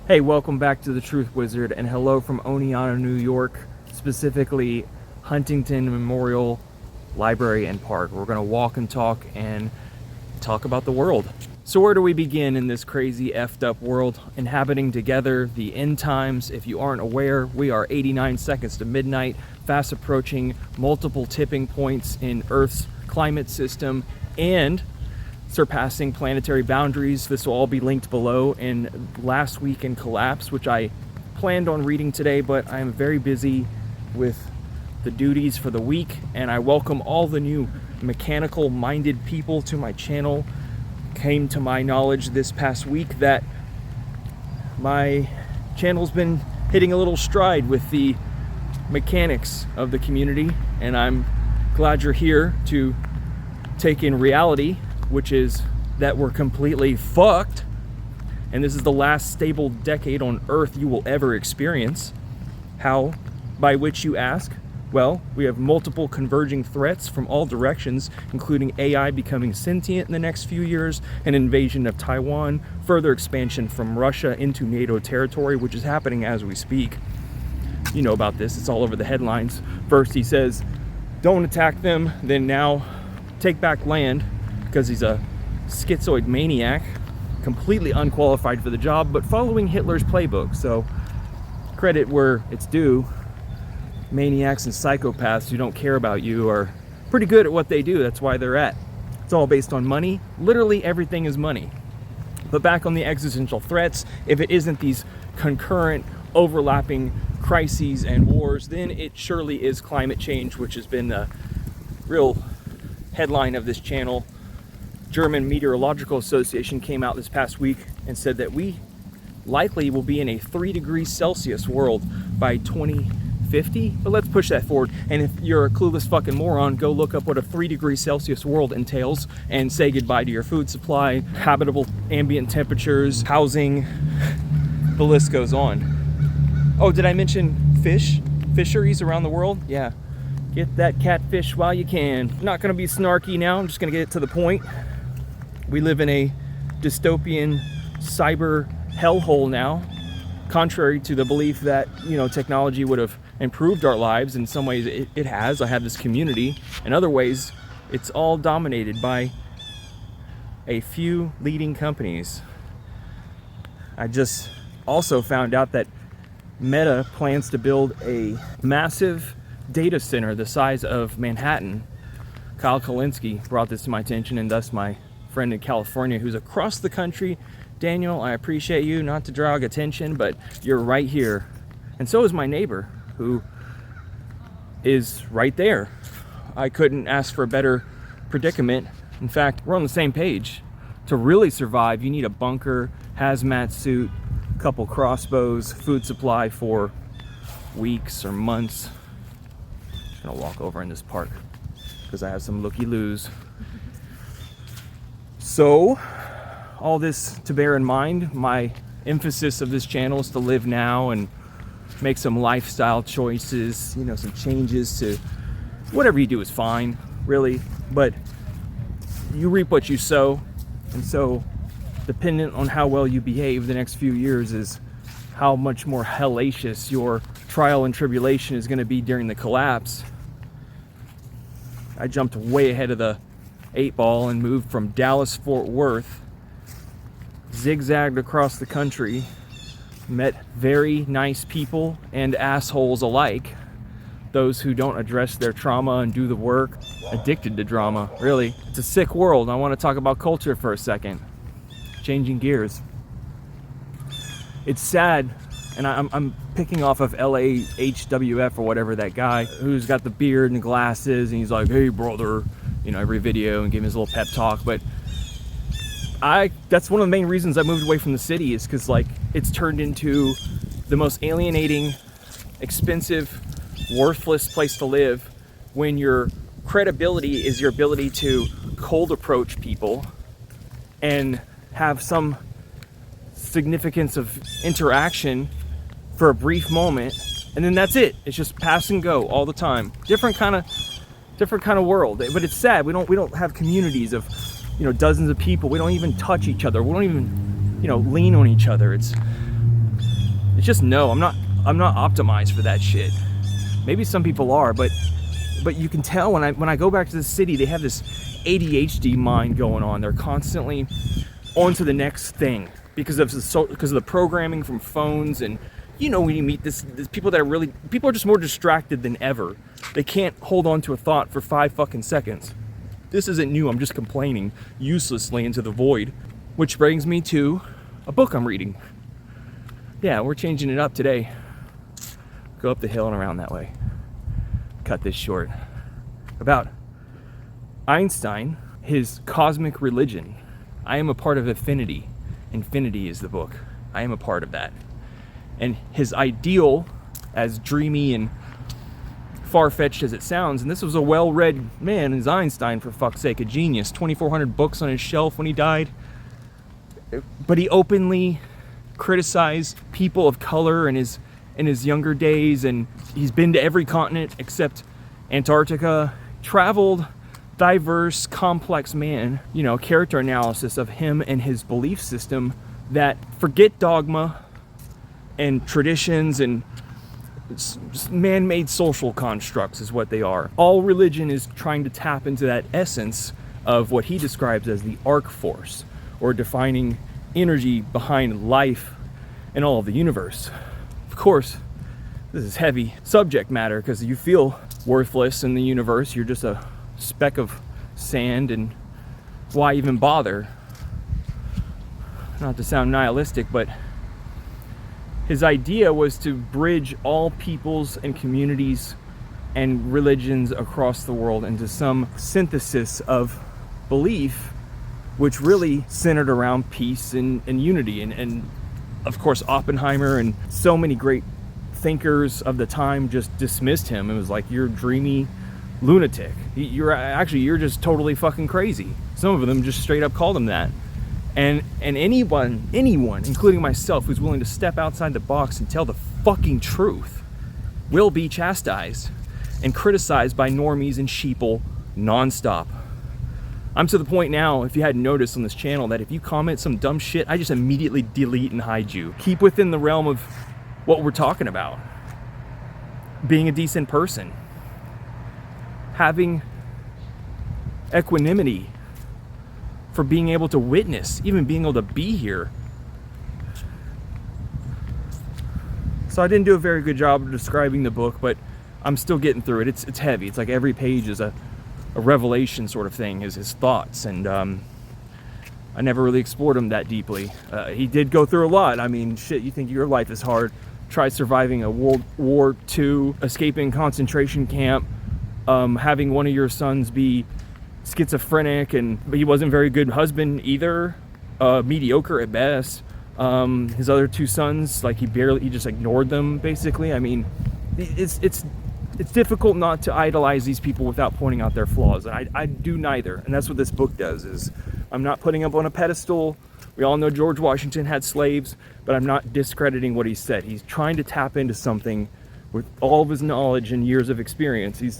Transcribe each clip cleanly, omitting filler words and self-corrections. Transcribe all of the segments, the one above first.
Hey, welcome back to the Truth Wizard, and hello from Oneonta, New York, specifically Huntington Memorial Library and Park. We're going to walk and talk about the world. So where do we begin in this crazy effed up world? Inhabiting together the end times. If you aren't aware, we are 89 seconds to midnight, fast approaching multiple tipping points in Earth's climate system and surpassing planetary boundaries. This will all be linked below. In Last Week in Collapse, which I planned on reading today, but I am very busy with the duties for the week, and I welcome all the new mechanical minded people to my channel. Came to my knowledge this past week that my channel's been hitting a little stride with the mechanics of the community, and I'm glad you're here to take in reality, which is that we're completely fucked, and this is the last stable decade on Earth you will ever experience. How? By which, you ask? Well, we have multiple converging threats from all directions, including AI becoming sentient in the next few years, an invasion of Taiwan, further expansion from Russia into NATO territory, which is happening as we speak. You know about this, it's all over the headlines. First he says, don't attack them, then now take back land, because he's a schizoid maniac, completely unqualified for the job, but following Hitler's playbook. So credit where it's due. Maniacs and psychopaths who don't care about you are pretty good at what they do. That's why they're at. It's all based on money. Literally everything is money. But back on the existential threats, if it isn't these concurrent, overlapping crises and wars, then it surely is climate change, which has been the real headline of this channel. German Meteorological Association came out this past week and said that we likely will be in a 3 degrees Celsius world by 2050, but let's push that forward. And if you're a clueless fucking moron, go look up what a 3 degrees Celsius world entails and say goodbye to your food supply, habitable ambient temperatures, housing, the list goes on. Oh, did I mention fisheries around the world? Yeah, get that catfish while you can. I'm not gonna be snarky now, I'm just gonna get it to the point. We live in a dystopian cyber hellhole now, contrary to the belief that, technology would have improved our lives. In some ways it has. I have this community. In other ways, it's all dominated by a few leading companies. I just also found out that Meta plans to build a massive data center the size of Manhattan. Kyle Kalinske brought this to my attention, and thus my friend in California who's across the country. Daniel, I appreciate you, not to drag attention, but you're right here. And so is my neighbor, who is right there. I couldn't ask for a better predicament. In fact, we're on the same page. To really survive, you need a bunker, hazmat suit, a couple crossbows, food supply for weeks or months. I'm just gonna walk over in this park because I have some looky-loos. So, all this to bear in mind, my emphasis of this channel is to live now and make some lifestyle choices, some changes to whatever you do is fine, really, but you reap what you sow. And so, dependent on how well you behave the next few years is how much more hellacious your trial and tribulation is going to be during the collapse. I jumped way ahead of the 8-ball and moved from Dallas, Fort Worth, zigzagged across the country, met very nice people and assholes alike, those who don't address their trauma and do the work, addicted to drama, really. It's a sick world. I want to talk about culture for a second. Changing gears. It's sad, and I'm picking off of LAHWF or whatever, that guy who's got the beard and glasses, and he's like, hey brother, every video, and give him his little pep talk. But that's one of the main reasons I moved away from the city, is because it's turned into the most alienating, expensive, worthless place to live when your credibility is your ability to cold approach people and have some significance of interaction for a brief moment, and then that's it. It's just pass and go all the time. Different kind of world. But it's sad. We don't have communities of dozens of people. We don't even touch each other. We don't even lean on each other. It's just no. I'm not optimized for that shit. Maybe some people are, but you can tell when I go back to the city, they have this ADHD mind going on. They're constantly on to the next thing because of the programming from phones. And when you meet this people are just more distracted than ever. They can't hold on to a thought for 5 fucking seconds. This isn't new. I'm just complaining uselessly into the void, which brings me to a book I'm reading. Yeah, we're changing it up today. Go up the hill and around that way. Cut this short. About Einstein, his cosmic religion. I am a part of Infinity. Infinity is the book. I am a part of that. And his ideal, as dreamy and far-fetched as it sounds, and this was a well-read man, is Einstein, for fuck's sake, a genius. 2,400 books on his shelf when he died. But he openly criticized people of color in his younger days, and he's been to every continent except Antarctica. Traveled, diverse, complex man. Character analysis of him and his belief system that forget dogma and traditions and just man-made social constructs is what they are. All religion is trying to tap into that essence of what he describes as the arc force, or defining energy behind life and all of the universe. Of course, this is heavy subject matter because you feel worthless in the universe. You're just a speck of sand, and why even bother? Not to sound nihilistic, but his idea was to bridge all peoples and communities and religions across the world into some synthesis of belief, which really centered around peace and unity. And of course, Oppenheimer and so many great thinkers of the time just dismissed him. It was like, you're a dreamy lunatic. You're just totally fucking crazy. Some of them just straight up called him that. And anyone, including myself, who's willing to step outside the box and tell the fucking truth will be chastised and criticized by normies and sheeple nonstop. I'm to the point now, if you hadn't noticed on this channel, that if you comment some dumb shit, I just immediately delete and hide you. Keep within the realm of what we're talking about. Being a decent person. Having equanimity for being able to witness, even being able to be here. So I didn't do a very good job of describing the book, but I'm still getting through it. It's heavy. It's like every page is a revelation sort of thing, is his thoughts, and I never really explored him that deeply. He did go through a lot. I mean, shit, you think your life is hard. Try surviving a World War II, escaping concentration camp, having one of your sons be schizophrenic, but he wasn't a very good husband either, mediocre at best. His other 2 sons, like he just ignored them, basically. I mean, it's difficult not to idolize these people without pointing out their flaws, and I do neither, and that's what this book does. Is I'm not putting up on a pedestal. We all know George Washington had slaves, but I'm not discrediting what he said. He's trying to tap into something with all of his knowledge and years of experience. He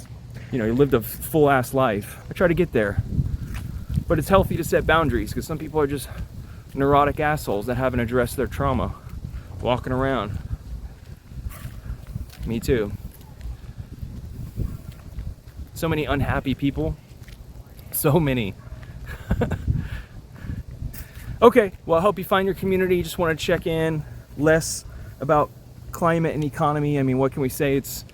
lived a full-ass life. I try to get there. But it's healthy to set boundaries, because some people are just neurotic assholes that haven't addressed their trauma, walking around. Me too. So many unhappy people. So many. Okay, well, I hope you find your community. Just want to check in. Less about climate and economy. I mean, what can we say? It's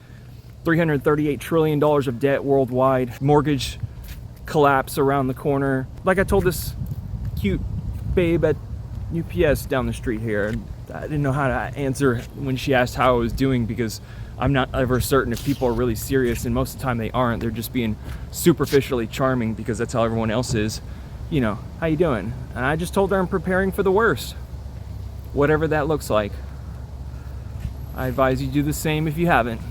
$338 trillion of debt worldwide. Mortgage collapse around the corner. Like I told this cute babe at UPS down the street here, I didn't know how to answer when she asked how I was doing, because I'm not ever certain if people are really serious, and most of the time they aren't. They're just being superficially charming because that's how everyone else is. How you doing? And I just told her I'm preparing for the worst, whatever that looks like. I advise you do the same if you haven't.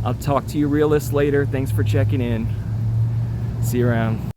I'll talk to you realist later. Thanks for checking in. See you around.